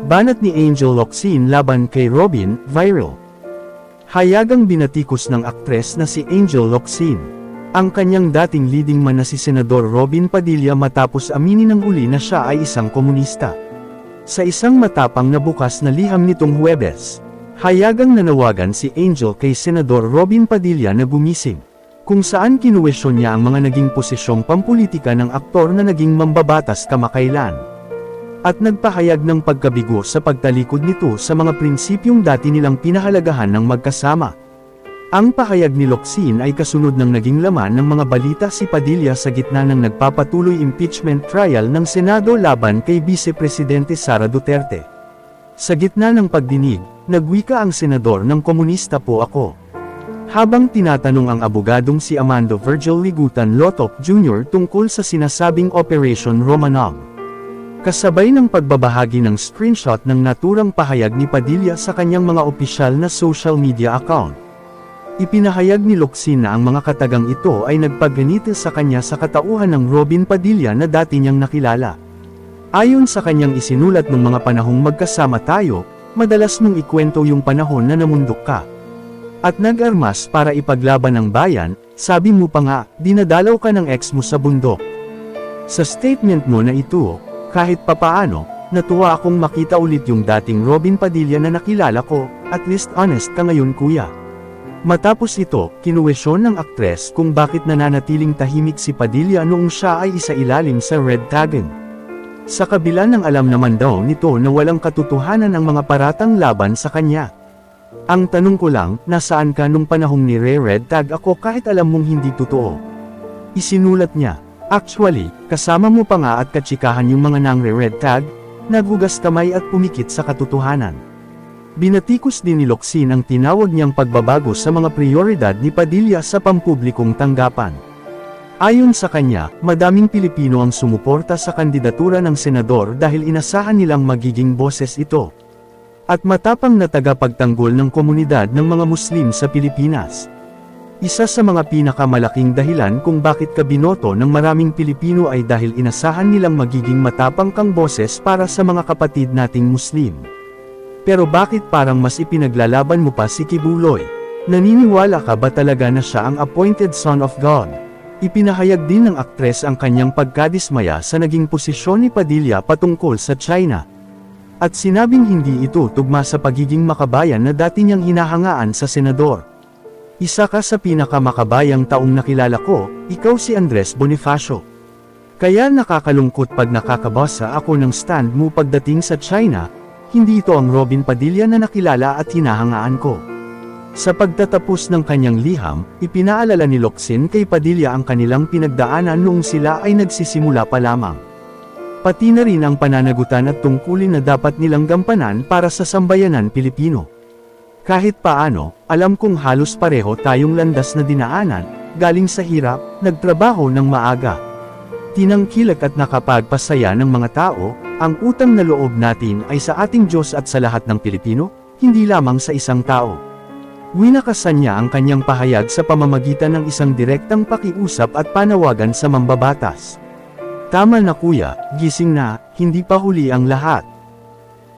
Banat ni Angel Locsin laban kay Robin, viral. Hayagang binatikos ng aktres na si Angel Locsin ang kanyang dating leading man na si Senador Robin Padilla matapos aminin ng huli na siya ay isang komunista. Sa isang matapang na bukas na liham nitong Huwebes, hayagang nanawagan si Angel kay Senador Robin Padilla na gumising, kung saan kinuwestiyon niya ang mga naging posisyong pampulitika ng aktor na naging mambabatas kamakailan. At nagpahayag ng pagkabigo sa pagtalikod nito sa mga prinsipyong dati nilang pinahalagahan ng magkasama. Ang pahayag ni Locsin ay kasunod ng naging laman ng mga balita si Padilla sa gitna ng nagpapatuloy impeachment trial ng Senado laban kay Vice Presidente Sara Duterte. Sa gitna ng pagdinig, nagwika ang senador ng komunista po ako. Habang tinatanong ang abogadong si Amando Virgil Ligutan Lotop Jr. tungkol sa sinasabing Operation Romanov. Kasabay ng pagbabahagi ng screenshot ng naturang pahayag ni Padilla sa kanyang mga opisyal na social media account. Ipinahayag ni Locsin na ang mga katagang ito ay nagpagganito sa kanya sa katauhan ng Robin Padilla na dati niyang nakilala. Ayon sa kanyang isinulat ng mga panahong magkasama tayo, madalas mong ikwento yung panahon na namundok ka. At nag-armas para ipaglaban ang bayan, sabi mo pa nga, dinadalaw ka ng ex mo sa bundok. Sa statement mo na ito, kahit papaano, natuwa akong makita ulit yung dating Robin Padilla na nakilala ko, at least honest ka ngayon kuya. Matapos ito, kinuwestiyon ng aktres kung bakit nananatiling tahimik si Padilla noong siya ay isailalim sa red tagging. Sa kabila ng alam naman daw nito na walang katotohanan ang mga paratang laban sa kanya. Ang tanong ko lang, nasaan ka nung panahong nire-red tag ako kahit alam mong hindi totoo? Isinulat niya. Actually, kasama mo pa nga at katsikahan yung mga nangre-red tag, nagugas kamay at pumikit sa katotohanan. Binatikos din ni Locsin ang tinawag niyang pagbabago sa mga prioridad ni Padilla sa pampublikong tanggapan. Ayon sa kanya, madaming Pilipino ang sumuporta sa kandidatura ng senador dahil inasahan nilang magiging boses ito. At matapang na tagapagtanggol ng komunidad ng mga Muslim sa Pilipinas. Isa sa mga pinakamalaking dahilan kung bakit ka binoto ng maraming Pilipino ay dahil inasahan nilang magiging matapang kang boses para sa mga kapatid nating Muslim. Pero bakit parang mas ipinaglalaban mo pa si Kibuloy? Naniniwala ka ba talaga na siya ang appointed son of God? Ipinahayag din ng aktres ang kanyang pagkadismaya sa naging posisyon ni Padilla patungkol sa China. At sinabing hindi ito tugma sa pagiging makabayan na dati niyang hinahangaan sa senador. Isa ka sa pinakamakabayang taong nakilala ko, ikaw si Andres Bonifacio. Kaya nakakalungkot pag nakakabasa ako ng stand mo pagdating sa China, hindi ito ang Robin Padilla na nakilala at hinahangaan ko. Sa pagtatapos ng kanyang liham, ipinaalala ni Locsin kay Padilla ang kanilang pinagdaanan noong sila ay nagsisimula pa lamang. Pati na rin ang pananagutan at tungkulin na dapat nilang gampanan para sa sambayanan Pilipino. Kahit paano, alam kong halos pareho tayong landas na dinaanan, galing sa hirap, nagtrabaho ng maaga. Tinangkilak at nakapagpasaya ng mga tao, ang utang na loob natin ay sa ating Diyos at sa lahat ng Pilipino, hindi lamang sa isang tao. Winakasan niya ang kanyang pahayag sa pamamagitan ng isang direktang pakiusap at panawagan sa mambabatas. Tama na kuya, gising na, hindi pa huli ang lahat.